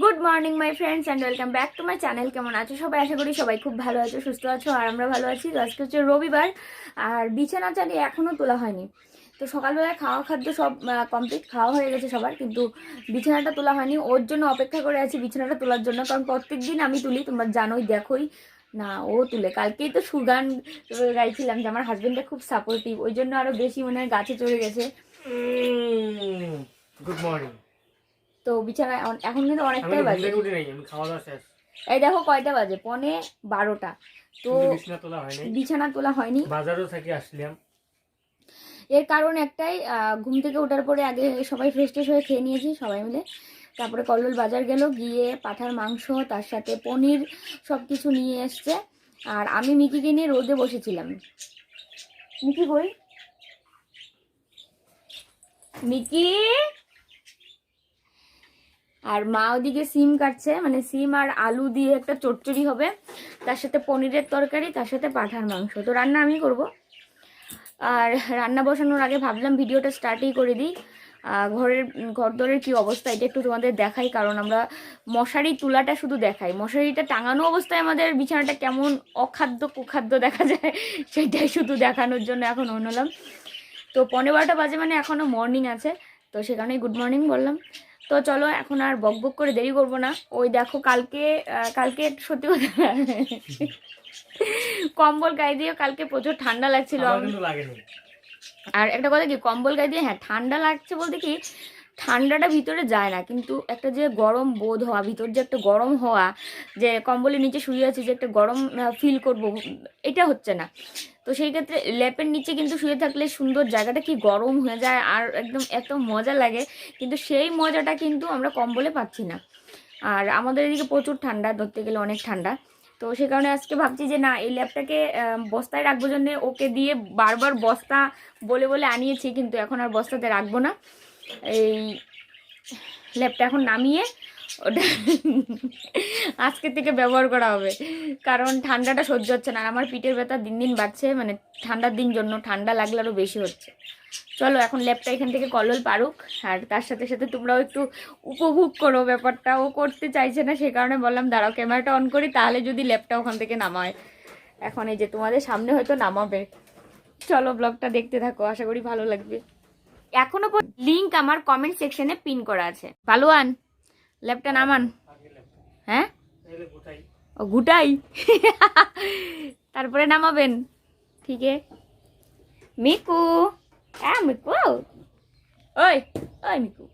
Good morning my friends and welcome back to my channel. কেমন আছো সবাই? আশা করি সবাই খুব ভালো আছো, সুস্থ আছো, আর আমরা ভালো আছি। তো আজকে হচ্ছে রবিবার, আর বিছানা চালি এখনও তোলা হয়নি। তো সকালবেলায় খাওয়া খাদ্য সব কমপ্লিট, খাওয়া হয়ে গেছে সবার, কিন্তু বিছানাটা তোলা হয়নি। ওর জন্য অপেক্ষা করে আছি বিছানাটা তোলার জন্য, কারণ প্রত্যেক দিন আমি তুলি, তোমরা জানোই, দেখোই না ও তুলে। কালকেই তো সুগান গাইছিলাম যে আমার হাজবেন্ডটা খুব সাপোর্টিভ, ওই জন্য আরও বেশি মনে হয় গাছে চড়ে গেছে। Good morning. তো বিছানা এখন কিন্তু অনেকটাই বাজে। এই দেখো কয়টা বাজে, 11:15। তো বিছানা তোলা হয়নি, বাজারও থেকে আসলাম। এর কারণ একটাই, ঘুম থেকে ওঠার পরে আগে সবাই ফ্রেশ ট্রেশ হয়ে খেয়ে নিয়েছি সবাই মিলে। তারপরে কল্লোল বাজার গেল, গিয়ে পাঠার মাংস তার সাথে পনির সব কিছু নিয়ে এসছে। আর আমি মিকিকে নিয়ে রোদে বসেছিলাম। মিকি কই? মিকি। আর মা ওদিকে সিম কাটছে, মানে সিম আর আলু দিয়ে একটা চচ্চড়ি হবে, তার সাথে পনিরের তরকারি, তার সাথে পাঠার মাংস। তো রান্না আমি করব। আর রান্না বসানোর আগে ভাবলাম ভিডিওটা স্টার্টই করে দিই। ঘরদোরের কী অবস্থা এটা একটু তোমাদের দেখাই, কারণ আমরা মশারি তোলাটা শুধু দেখাই, মশারিটা টাঙানো অবস্থায় আমাদের বিছানাটা কেমন অখাদ্য কুখাদ্য দেখা যায় সেটাই শুধু দেখানোর জন্য এখন হলাম। তো 11:15 বাজে, মানে এখনও মর্নিং আছে, তো সেখানেই গুড মর্নিং বললাম। তো চলো এখন আর বক বক করে দেরি করবো না। ওই দেখো কালকে সত্যি কথা কম্বল গায়ে দিয়ে কালকে প্রচুর ঠান্ডা লাগছিল। আর একটা কথা কি, কম্বল গায়ে দিয়ে, হ্যাঁ ঠান্ডা লাগছে বলতে কি, ঠান্ডাটা ভিতরে যায় না, কিন্তু একটা যে গরম বোধ হওয়া, ভিতর যে একটা গরম হওয়া, যে কম্বলের নিচে শুয়ে আছি যে একটা গরম ফিল করব, এটা হচ্ছে না। তো সেই ক্ষেত্রে ল্যাপের নিচে কিন্তু শুয়ে থাকলে সুন্দর জায়গাটা কি গরম হয়ে যায়, আর একদম এত মজা লাগে, কিন্তু সেই মজাটা কিন্তু আমরা কম্বলে পাচ্ছি না। আর আমাদের এদিকে প্রচুর ঠান্ডা, ধরতে গেলে অনেক ঠান্ডা। তো সে কারণে আজকে ভাবছি যে না, এই ল্যাপটাকে বস্তায় রাখবো জন্য ওকে দিয়ে বারবার বস্তা বলে বলে আনিয়েছি, কিন্তু এখন আর বস্তাতে রাখবো না। এই ল্যাপটা এখন নামিয়ে ওটা আজকে থেকে ব্যবহার করা হবে, কারণ ঠান্ডাটা সহ্য হচ্ছে না। আর আমার পিঠের ব্যথা দিন দিন বাড়ছে, মানে ঠান্ডার দিন জন্য ঠান্ডা লাগলে আরও বেশি হচ্ছে। চলো এখন ল্যাপটা এখান থেকে কল্লোল পারুক, আর তার সাথে সাথে তোমরাও একটু উপভোগ করো ব্যাপারটা। ও করতে চাইছে না, সে কারণে বললাম দাঁড়াও ক্যামেরাটা অন করি, তাহলে যদি ল্যাপটা ওখান থেকে নামায়। এখন এই যে তোমাদের সামনে হয়তো নামাবে। চলো ব্লগটা দেখতে থাকো, আশা করি ভালো লাগবে। এখনো লিংক আমার কমেন্ট সেকশনে পিন করা আছে। পালোয়ান ল্যাপটা নামান। হ্যাঁ ও গুটাই তারপরে নামাবেন, ঠিক আছে? মিকু, হ্যাঁ মিকু, ওই ওই মিকু।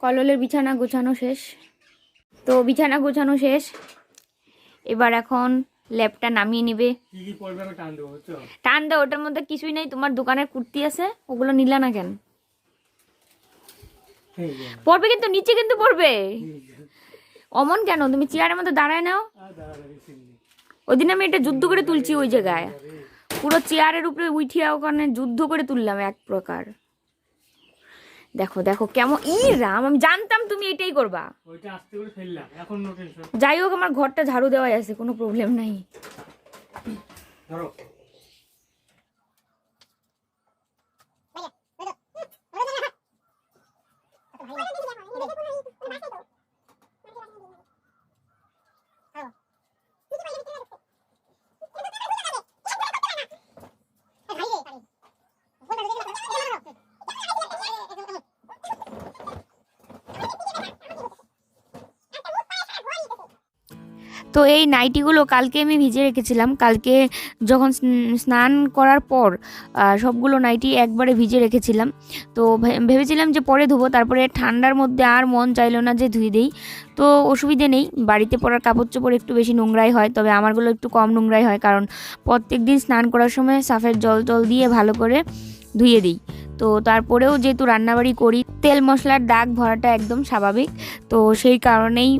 কল্লোলের বিছানা গোছানো শেষ। তো বিছানা গোছানো শেষ, এবার এখন ল্যাপটা নামিয়ে নিবে। টান দাও, ওটার মধ্যে কিছুই নেই। তোমার দোকানের কুর্তি আছে, ওগুলো নিলা না কেন? পড়বে কিন্তু, নিচে কিন্তু পড়বে। অমন কেন? তুমি চেয়ারের মধ্যে দাঁড়ায় নাও। ওই দিন আমি এটা যুদ্ধ করে তুলছি, ওই জায়গায় পুরো চেয়ারের উপরে উঠিয়া ওখানে যুদ্ধ করে তুললাম এক প্রকার। দেখো দেখো কেমন, ই রাম, আমি জানতাম তুমি এটাই করবা। যাই হোক, আমার ঘরটা ঝাড়ু দেওয়াই আছে, কোনো প্রবলেম নাই। তো এই নাইটিগুলো কালকে আমি ভিজে রেখেছিলাম। কালকে যখন স্নান করার পর সবগুলো নাইটি একবারে ভিজে রেখেছিলাম। তো ভেবেছিলাম যে পরে ধুবো, তারপরে ঠান্ডার মধ্যে আর মন চাইলো না যে ধুয়ে দিই। তো অসুবিধে নেই, বাড়িতে পরার কাপড় চোপড় একটু বেশি নোংরাই হয়, তবে আমারগুলো একটু কম নোংরাই হয়, কারণ প্রত্যেক দিন স্নান করার সময় সার্ফের জল দিয়ে ভালো করে ধুয়ে দিই। তো তারপরেও যেহেতু রান্নাবাড়ি করি, তেল মশলার দাগ ভরাটা একদম স্বাভাবিক, তো সেই কারণেই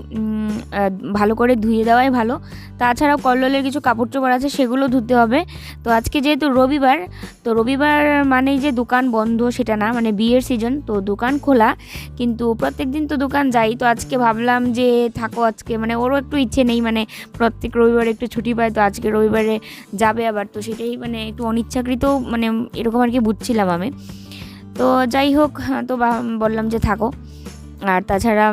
ভালো করে ধুয়ে দেওয়াই ভালো। তাছাড়াও কল্লোলের কিছু কাপড় চোপড় আছে, সেগুলো ধুতে হবে। তো আজকে যেহেতু রবিবার, তো রবিবার মানেই যে দোকান বন্ধ সেটা না, মানে বিয়ের সিজন, তো দোকান খোলা, কিন্তু প্রত্যেক দিন তো দোকান যাই। তো আজকে ভাবলাম যে থাকো আজকে, মানে ওরও একটু ইচ্ছে নেই, মানে প্রত্যেক রবিবারে একটু ছুটি পায়, তো আজকে রবিবারে যাবে আবার, তো সেটাই মানে একটু অনিচ্ছাকৃত, মানে এরকম আর কি বুঝছিলাম আমি। তো যাই হোক, তো বললাম যে থাকো। আর তাছাড়া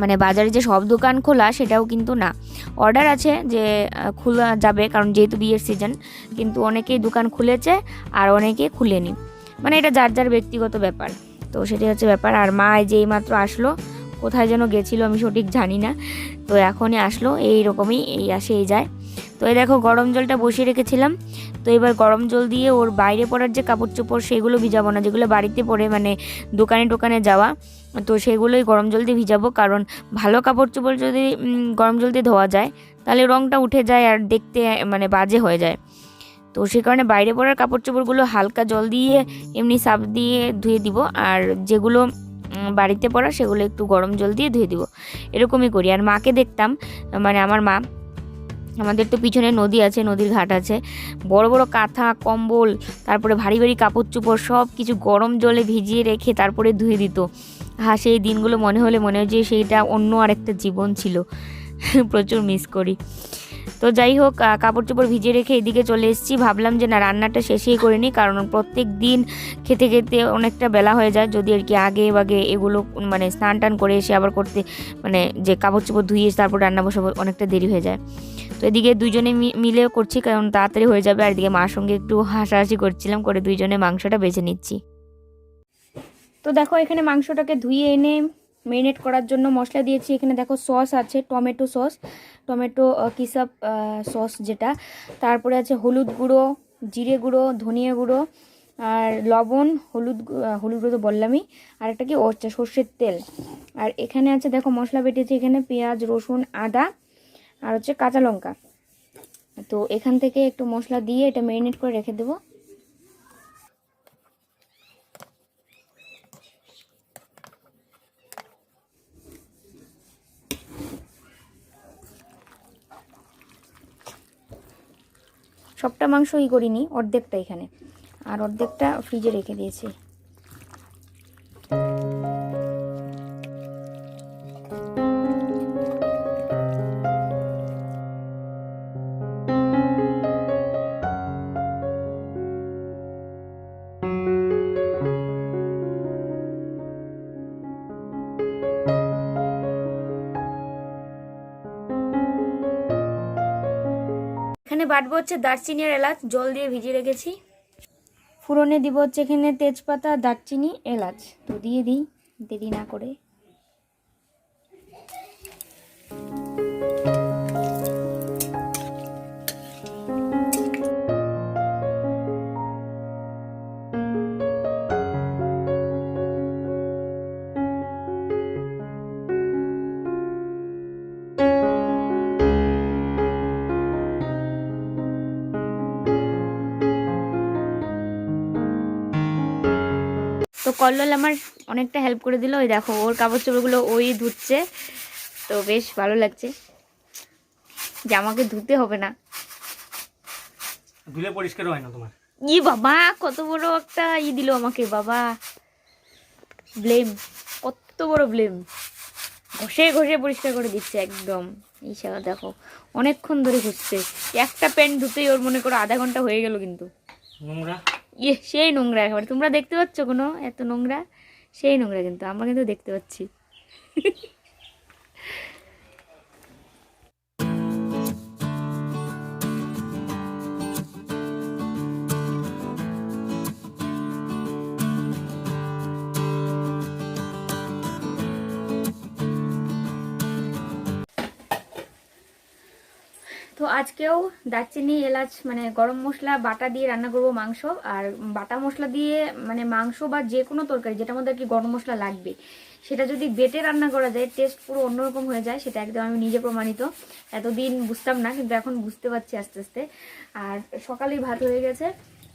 মানে বাজারে যে সব দোকান খোলা সেটাও কিন্তু না, অর্ডার আছে যে খোলা যাবে, কারণ যেহেতু বিয়ের সিজন, কিন্তু অনেকেই দোকান খুলেছে আর অনেকে খুলেনি, মানে এটা যার যার ব্যক্তিগত ব্যাপার। তো সেটাই হচ্ছে ব্যাপার। আর মা যেই মাত্র আসলো, কোথায় যেন গেছিলো আমি সঠিক জানি না, তো এখনই আসলো, এই রকমই এই আসে এই যায়। তো এই দেখো গরম জলটা বসিয়ে রেখেছিলাম, তো এবার গরম জল দিয়ে ওর বাইরে পড়ার যে কাপড় চোপড় সেগুলো ভিজাবো না, যেগুলো বাড়িতে পরে মানে দোকানে টোকানে যাওয়া, তো সেগুলোই গরম জল দিয়ে ভিজাবো। কারণ ভালো কাপড় চোপড় যদি গরম জল দিয়ে ধোয়া যায় তাহলে রঙটা উঠে যায় আর দেখতে মানে বাজে হয়ে যায়। তো সেই কারণে বাইরে পড়ার কাপড় চোপড়গুলো হালকা জল দিয়ে এমনি সার্ফ দিয়ে ধুয়ে দিব, আর যেগুলো বাড়িতে পড়া সেগুলো একটু গরম জল দিয়ে ধুয়ে দিব, এরকমই করি। আর মাকে দেখতাম, মানে আমার মা, আমাদের তো পিছনে নদী আছে, নদীর ঘাট আছে, বড় বড় কাঁথা কম্বল তারপরে ভারী ভারী কাপড় চোপড় সব কিছু গরম জলে ভিজিয়ে রেখে তারপরে ধুয়ে দিত। হ্যাঁ, সেই দিনগুলো মনে হলে মনে হয় যে সেইটা অন্য আরেকটা জীবন ছিল। প্রচুর মিস করি। তো যাই হোক, কাপড় চোপড় ভিজিয়ে রেখে এদিকে চলে এসেছি, ভাবলাম যে না রান্নাটা শেষেই করে নিই, কারণ প্রত্যেক দিন খেতে খেতে অনেকটা বেলা হয়ে যায়, যদি আর কি আগে বাগে এগুলো মানে স্নান টান করে এসে আবার করতে, মানে যে কাপড় চোপড় ধুয়ে এসে তারপর রান্না বসাবো, অনেকটা দেরি হয়ে যায়। তো এদিকে দুইজনে মিলেও করছি, কারণ তাড়াতাড়ি হয়ে যাবে। আর এদিকে মার সঙ্গে একটু হাসাহাসি করছিলাম, করে দুইজনে মাংসটা বেছে নিচ্ছি। তো দেখো এখানে মাংসটাকে ধুয়ে এনে মেরিনেট করার জন্য মশলা দিয়েছি। এখানে দেখো সস আছে, টমেটো সস, টমেটো কিসাপ সস যেটা, তারপরে আছে হলুদ গুঁড়ো, জিরে গুঁড়ো, ধনিয়া গুঁড়ো, আর লবণ, হলুদ গুঁড়ো তো বললামই, আর একটা কি হচ্ছে সর্ষের তেল। আর এখানে আছে দেখো মশলা বেটেছি, এখানে পেঁয়াজ, রসুন, আদা, আর হচ্ছে কাঁচা লঙ্কা। তো এখান থেকে একটু মশলা দিয়ে এটা মেরিনেট করে রেখে দেবো। সবটা মাংস করিনি, অর্ধেকটা এখানে, আর অর্ধেকটা ফ্রিজে রেখে দিয়েছি। এখানে বাটবো হচ্ছে দারচিনি আর এলাচ, জল দিয়ে ভিজিয়ে রেখেছি। ফোড়নে দিব হচ্ছে এখানে তেজপাতা, দারচিনি, এলাচ। তো দিয়ে দিই দেরি না করে। তো কল্লোল আমার অনেকটা হেল্প করে দিল, ওই দেখো ওর কাপড় চোপড়গুলো ওই ধুচ্ছে, তো বেশ ভালো লাগছে যে আমাকে ধুতে হবে না, ধুলে পরিষ্কার হয় না তোমার। বাবা কত বড় একটা দিল আমাকে, বাবা ব্লেম, কত বড় ব্লেম, ঘষে ঘষে পরিষ্কার করে দিচ্ছে একদম। ঈশা দেখো অনেকক্ষণ ধরে ঘুরছে, একটা প্যান্ট ধুতেই ওর মনে করো আধা ঘন্টা হয়ে গেল, কিন্তু নোংরা, সেই নোংরা একেবারে, তোমরা দেখতে পাচ্ছ কোনো এত নোংরা, সেই নোংরা, কিন্তু আমরা কিন্তু দেখতে পাচ্ছি। তো আজকেও দারচিনি এলাচ মানে গরম মশলা বাটা দিয়ে রান্না করব মাংস। আর বাটা মশলা দিয়ে মানে মাংস বা যে কোনো তরকারি যেটার মধ্যে আর কি গরম মশলা লাগবে, সেটা যদি বেটে রান্না করা যায় টেস্ট পুরো অন্যরকম হয়ে যায়, সেটা একদম আমি নিজে প্রমাণিত। এতদিন বুঝতাম না, কিন্তু এখন বুঝতে পারছি আস্তে আস্তে। আর সকালেই ভাত হয়ে গেছে,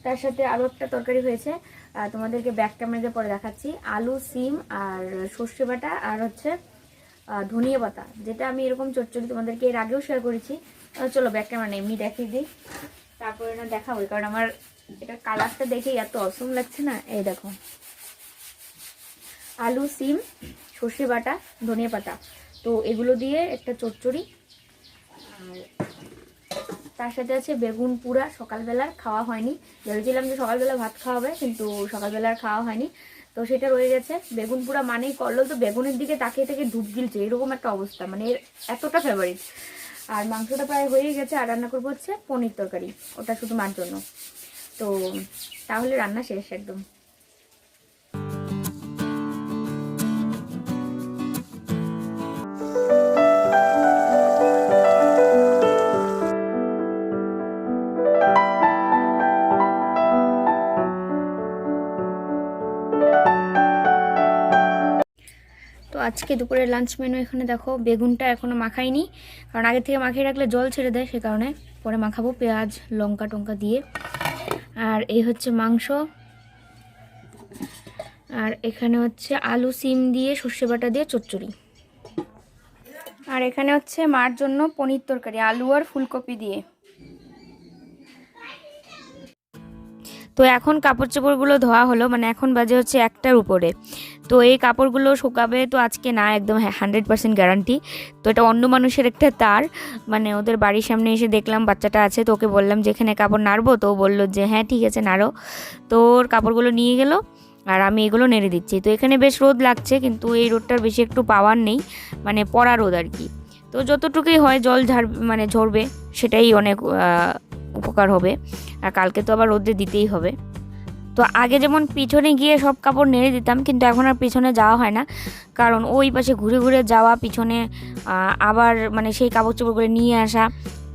তার সাথে আরও একটা তরকারি হয়েছে, তোমাদেরকে ব্যাক ক্যামেরাতে পরে দেখাচ্ছি। আলু, সিম আর সর্ষে বাটা, আর হচ্ছে ধনিয়া পাতা, যেটা আমি এরকম চচ্চড়ি তোমাদেরকে এর আগেও শেয়ার করেছি। চলো ব্যাক ক্যামেরা এমনি দেখিয়ে দিই, তারপরে না দেখাবো, কারণ আমার এটা কালারটা দেখেই এত অসম লাগছে না। এই দেখো আলু, সিম, সর্ষে বাটা, ধনিয়া পাতা, তো এগুলো দিয়ে একটা চচ্চড়ি। আর তার সাথে আছে বেগুন পুরা, সকালবেলার খাওয়া হয়নি, ভেবেছিলাম যে সকালবেলা ভাত খাওয়া হবে, কিন্তু সকালবেলার খাওয়া হয়নি। তো তো সেটা রয়ে গেছে। বেগুন পোড়া মানেই কল্লোল তো বেগুনের দিকে তাকিয়ে থেকে ধূপ গিলছে, এরকম একটা অবস্থা, মানে এর এতটা ফেভারিট। আর মাংসটা প্রায় হয়ে গেছে, আর রান্না করবো হচ্ছে পনির তরকারি, ওটা শুধু মার জন্য। তো তাহলে রান্না শেষ একদম। তো আজকে দুপুরের লাঞ্চ মেনু এখানে দেখো, বেগুনটা এখনও মাখাইনি, কারণ আগে থেকে মাখিয়ে রাখলে জল ছেড়ে দেয়, সে কারণে পরে মাখাবো পেঁয়াজ লঙ্কা টঙ্কা দিয়ে। আর এই হচ্ছে মাংস, আর এখানে হচ্ছে আলু সিম দিয়ে সর্ষে বাটা দিয়ে চচ্চড়ি। আর এখানে হচ্ছে মার জন্য পনির তরকারি, আলু আর ফুলকপি দিয়ে। তো এখন কাপড় চোপড়গুলো ধোয়া হলো, মানে এখন বাজে হচ্ছে 1টার উপরে। তো এই কাপড়গুলো শুকাবে তো আজকে না, একদম 100% গ্যারান্টি। তো এটা অন্য মানুষের একটা তার, মানে ওদের বাড়ির সামনে এসে দেখলাম বাচ্চাটা আছে, তো ওকে বললাম যে এখানে কাপড় নাড়বো, তো বললো যে হ্যাঁ ঠিক আছে নাড়ো। তো ওর কাপড়গুলো নিয়ে গেল আর আমি এগুলো নেড়ে দিচ্ছি। তো এখানে বেশ রোদ লাগছে, কিন্তু এই রোদটার বেশি একটু পাওয়ার নেই, মানে পড়া রোদ আর কি। তো যতটুকুই হয় জল মানে ঝরবে, সেটাই অনেক উপকার হবে। আর কালকে তো আবার রোদে দিতেই হবে। তো আগে যেমন পিছনে গিয়ে সব কাপড় নেড়ে দিতাম, কিন্তু এখন আর পিছনে যাওয়া হয় না, কারণ ওই পাশে ঘুরে ঘুরে যাওয়া, পিছনে আবার মানে সেই কাপড় চোপড়গুলো নিয়ে আসা,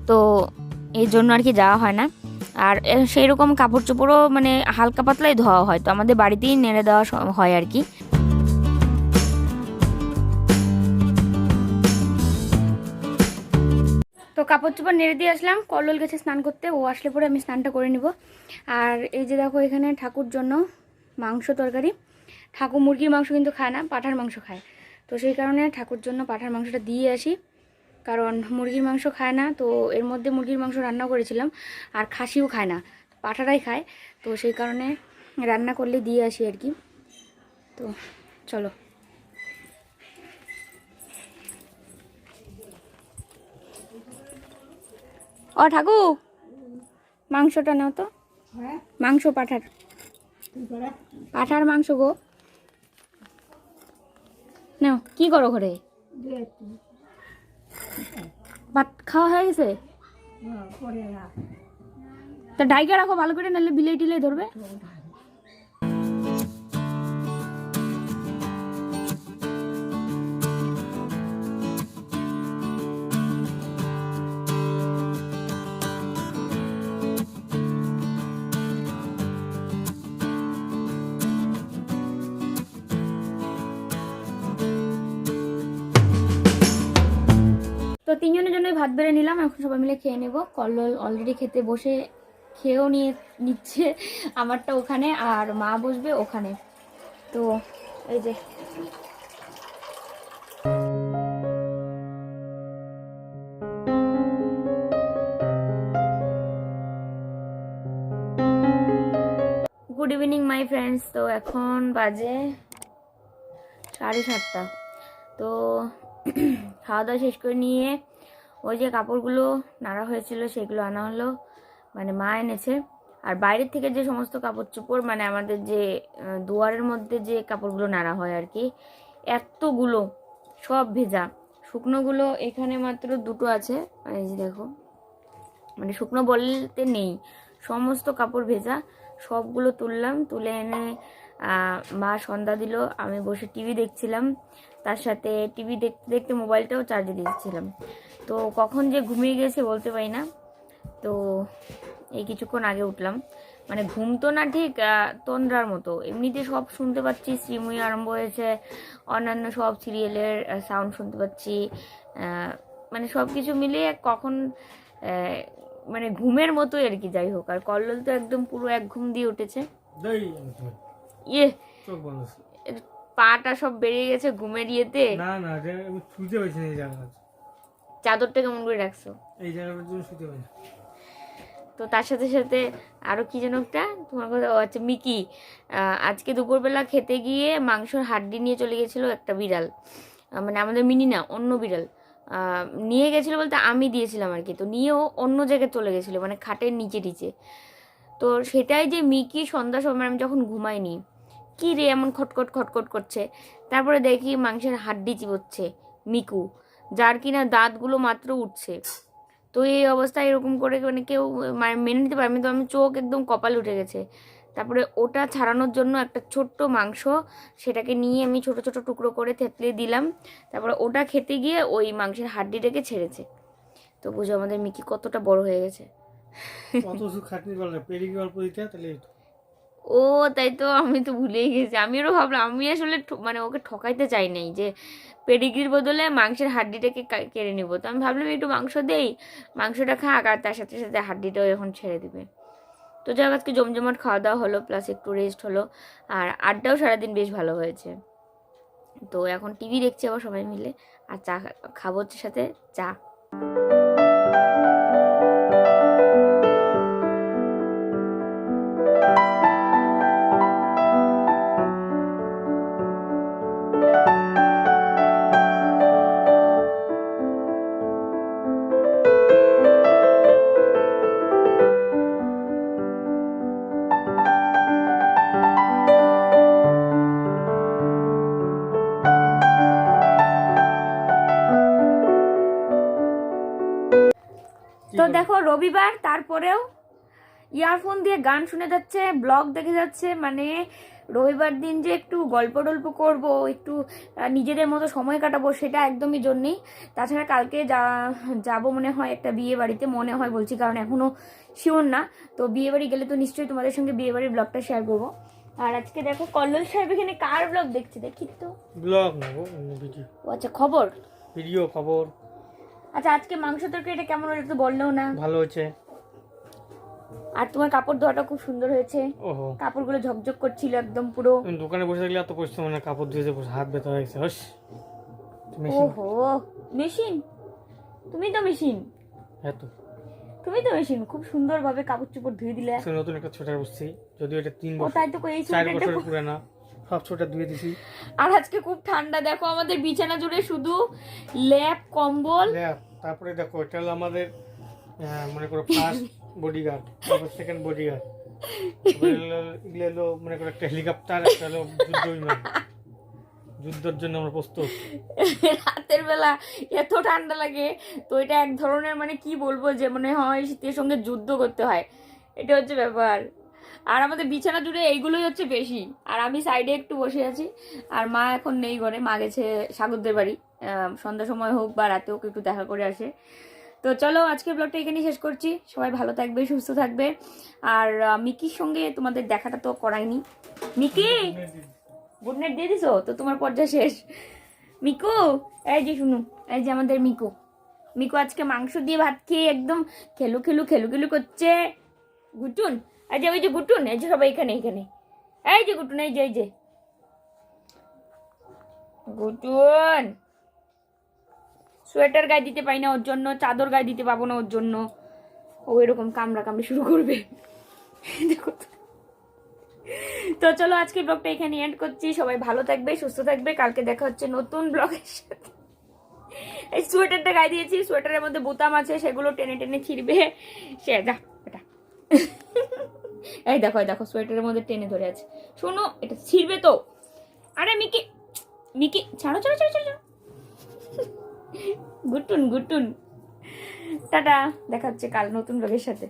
তো এই জন্য আর কি যাওয়া হয় না। আর সেই রকম কাপড় চোপড়ও মানে হালকা পাতলাই ধোয়া হয়, তো আমাদের বাড়িতেই নেড়ে দেওয়া হয় আর কি। তো কাপড় চোপড় নেড়ে দিয়ে আসলাম, কল্লোল গেছে স্নান করতে, ও আসলে পরে আমি স্নানটা করে নিব। আর এই যে দেখো এখানে ঠাকুর জন্য মাংস তরকারি। ঠাকুর মুরগির মাংস কিন্তু খায় না, পাঁঠার মাংস খায়, তো সেই কারণে ঠাকুর জন্য পাঁঠার মাংসটা দিয়ে আসি, কারণ মুরগির মাংস খায় না। তো এর মধ্যে মুরগির মাংস রান্না করেছিলাম, আর খাসিও খায় না, পাঁঠারাই খায়, তো সেই কারণে রান্না করলে দিয়ে আসি আর কি। তো চলো। ও ঠাকুর, মাংসটা নাও তো, মাংস পাঁঠার, পাঁঠার মাংস গো নাও। কি করো ঘরে? ভাত খাওয়া হয়ে গেছে? তা ডাইকে রাখো ভালো করে, নাহলে বিলাই টিলাই ধরবে। তো তিনজনের জন্যই ভাত বেড়ে নিলাম, এখন সবাই মিলে খেয়ে নেব। কল্লোল অলরেডি খেতে বসে খেয়েও নিচ্ছে, আমারটা ওখানে আর মা বসবে ওখানে। তো এই যে গুড ইভিনিং মাই ফ্রেন্ডস। তো এখন বাজে 7:30। তো খাওয়া দাওয়া শেষ করে নিয়ে ওই যে কাপড়গুলো নাড়া হয়েছিল সেগুলো আনা হলো, মানে মা এনেছে। আর বাইরের থেকে যে সমস্ত কাপড় চোপড়, মানে আমাদের যে দুয়ারের মধ্যে যে কাপড়গুলো নাড়া হয় আর কি, এতগুলো সব ভেজা। শুকনোগুলো এখানে মাত্র 2টো আছে, এই যে দেখো, মানে শুকনো বলতে নেই, সমস্ত কাপড় ভেজা। সবগুলো তুললাম, তুলে এনে মা সন্ধ্যা দিল, আমি বসে টিভি দেখছিলাম, তার সাথে টিভি দেখতে দেখতে মোবাইলটাও চার্জে দিয়েছিলাম। তো কখন যে ঘুমিয়ে গেছে বলতে পারি না। তো এই কিছুক্ষণ আগে উঠলাম, মানে ঘুম তো না ঠিক তন্দ্রার মতো, এমনিতে সব শুনতে পাচ্ছি, শ্রীময়ী আরম্ভ হয়েছে, অন্যান্য সব সিরিয়ালের সাউন্ড শুনতে পাচ্ছি, মানে সব কিছু মিলিয়ে কখন মানে ঘুমের মতোই আর কি। যাই হোক, আর কল্লোল তো একদম পুরো এক ঘুম দিয়ে উঠেছে, ইয়ে পাটা সব বেরিয়ে গেছে ঘুমের ইয়েতে। না না, আমি শুতে পারছি না এই জায়গাটা। চাদরটা কেমন করে রাখছো? এই জায়গাটার জন্য শুতে পারি। তো তার সাথে সাথে আরও কি যেন একটা তোমার কথা, ও আচ্ছা মিকি, আজকে দুপুরবেলা খেতে গিয়ে মাংসর হাড্ডি নিয়ে চলে গেছিলো একটা বিড়াল, মানে আমাদের মিনি না, অন্য বিড়াল নিয়ে গেছিলো বলতে আমি দিয়েছিলাম আর কি। তো নিয়েও অন্য জায়গায় চলে গেছিলো, মানে খাটের নিচে টিচে। তো সেটাই যে মিকি সন্ধ্যার সময় আমি যখন ঘুমাইনি, কী রে এমন খটখট খটখট করছে। তারপরে দেখি মাংসের হাড্ডি চিবোচ্ছে মিকু, যার কিনা দাঁতগুলো মাত্র উঠছে। তো এই অবস্থায় এরকম করে মানে কেউ মেনে নিতে পারে, তো আমি চোখ একদম কপালে উঠে গেছে। তারপরে ওটা ছাড়ানোর জন্য একটা ছোট্ট মাংস, সেটাকে নিয়ে আমি ছোট ছোট টুকরো করে থেতলে দিলাম। তারপরে ওটা খেতে গিয়ে ওই মাংসের হাড্ডিটাকে ছেড়েছে। তো বুঝো আমাদের মিকি কতটা বড় হয়ে গেছে। কত ওষুধ খাটনি করলে পেডিগ্রি অল্প দিতে তাহলে ও তাই তো, আমি তো ভুলেই গেছি। আমিও ভাবলাম, আমি আসলে মানে ওকে ঠকাইতে চাই নাই যে পেডিগ্রির বদলে মাংসের হাড্ডিটাকে কেড়ে নিব। তো আমি ভাবলাম একটু মাংস দেই, মাংসটা খাক আর তার সাথে সাথে হাড্ডিটাও এখন ছেড়ে দিবে। তো যাই হোক, আজকে জমজমাট খাওয়া দাওয়া হলো, প্লাস একটু রেস্ট হলো, আর আড্ডাও সারাদিন বেশ ভালো হয়েছে। তো এখন টিভি দেখছি আবার সবাই মিলে, আর চা খাবো হচ্ছে সাথে চা। তো দেখো রবিবার, তারপরেও ইয়ারফোন দিয়ে গান শুনে যাচ্ছে, ব্লগ দেখে যাচ্ছে। মানে রবিবার দিন যে একটু গল্প টল্প করবো, একটু নিজেদের মতো সময় কাটাবো, সেটা একদমই জন্য নেই। তাছাড়া কালকে যাবো মনে হয় একটা বিয়ে বাড়িতে, মনে হয় বলছি কারণ এখনো শিওর না। তো বিয়ে বাড়ি গেলে তো নিশ্চয়ই তোমাদের সঙ্গে বিয়ে বাড়ির ব্লগটা শেয়ার করবো। আর আজকে দেখো কল্লোল সাহেব এখানে কার ব্লগ দেখছে, দেখি তো। ব্লগ না ভিডিও। ও আচ্ছা, খবর, ভিডিও খবর। আচ্ছা আজকে মাংস তরকারিটা কেমন হলো একটু বললেও না। ভালো হয়েছে। আর তোমার কাপড় ধোয়াটা খুব সুন্দর হয়েছে। ওহো, কাপড়গুলো ঝকঝক করছিল একদম পুরো। তুমি দোকানে বসে থাকলে এত পরিশ্রম না, কাপড় ধুয়ে বসে হাত ব্যথা হয়ে গেছে। হস, ওহো, মেশিন, তুমি তো মেশিন, হ্যাঁ তো তুমি তো মেশিন, খুব সুন্দরভাবে কাপড় চোপড় ধুয়ে দিলে। নতুন একটা সোয়েটার বসছি, যদিও এটা 3 ও বছর তাই তো, এই 4 সোয়েটারটা বছরের পুরানা, সব সোয়েটার ধুয়ে দিছি। আর আজকে খুব ঠান্ডা, দেখো আমাদের বিছানা জুড়ে শুধু ল্যাপ কম্বল। তারপরে দেখো এটা হলো আমাদের মনে করো ফার্স্ট বডিগার্ড, তারপর সেকেন্ড বডিগার্ড, এগুলো হলো মনে করো একটা হেলিকপ্টার, একটা হলো যুদ্ধ বিমান। যুদ্ধের জন্য আমরা প্রস্তুত। রাতের বেলা এত ঠান্ডা লাগে, তো এটা এক ধরনের মানে কি বলবো, যে মনে হয় শীতের সঙ্গে যুদ্ধ করতে হয়, এটা হচ্ছে ব্যাপার। আর আমাদের বিছানা জুড়ে এইগুলোই হচ্ছে বেশি। আর আমি সাইডে একটু বসে আছি, আর মা এখন নেই ঘরে, মা গেছে সাগরদের বাড়ি, সন্ধ্যা সময় হোক বা রাতে হোক একটু দেখা করে আসে। তো চলো আজকের ব্লগটা এখানেই শেষ করছি। সবাই ভালো থাকবে, সুস্থ থাকবে। আর মিকির সঙ্গে তোমাদের দেখাটা তো করাইনি। মিকি, গুড নাইট দিয়ে দিছো তো, তোমার পর্যায়ে শেষ। মিকু, এই যে শুনু, এই যে আমাদের মিকু, মিকু আজকে মাংস দিয়ে ভাত খেয়ে একদম খেলু খেলু খেলু খেলু করছে। গুটুন, এই যে ওই যে গুটুন, এই যে সবাই এখানে এখানে, এই যে গুটুন, এই যে গুটুন, সোয়েটার গায়ে দিতে পাই না ওর জন্য, চাদর গায়ে দিতে পাবো না ওর জন্য, ও এরকম কামড়া কামড়ি শুরু করবে। দেখো তো চলো আজকের ব্লগটা এখানে এন্ড করছি। সবাই ভালো থাকবে, সুস্থ থাকবে। কালকে দেখা হচ্ছে নতুন ব্লগের সাথে। এই সোয়েটারটা গায়ে দিয়েছি, সোয়েটারের মধ্যে বোতাম আছে, সেগুলো টেনে টেনে ছিঁড়বে সে। যা এটা, এই দেখো দেখো সোয়েটারের মধ্যে টেনে ধরে আছে, শোনো এটা ছিঁড়বে তো। আরে মিকি, মিকি ছাড়ো ছাড়ো ছাড়ো ছাড়ো। গুটুন গুটুন, টাটা, দেখা হচ্ছে কাল নতুন ব্লগের সাথে।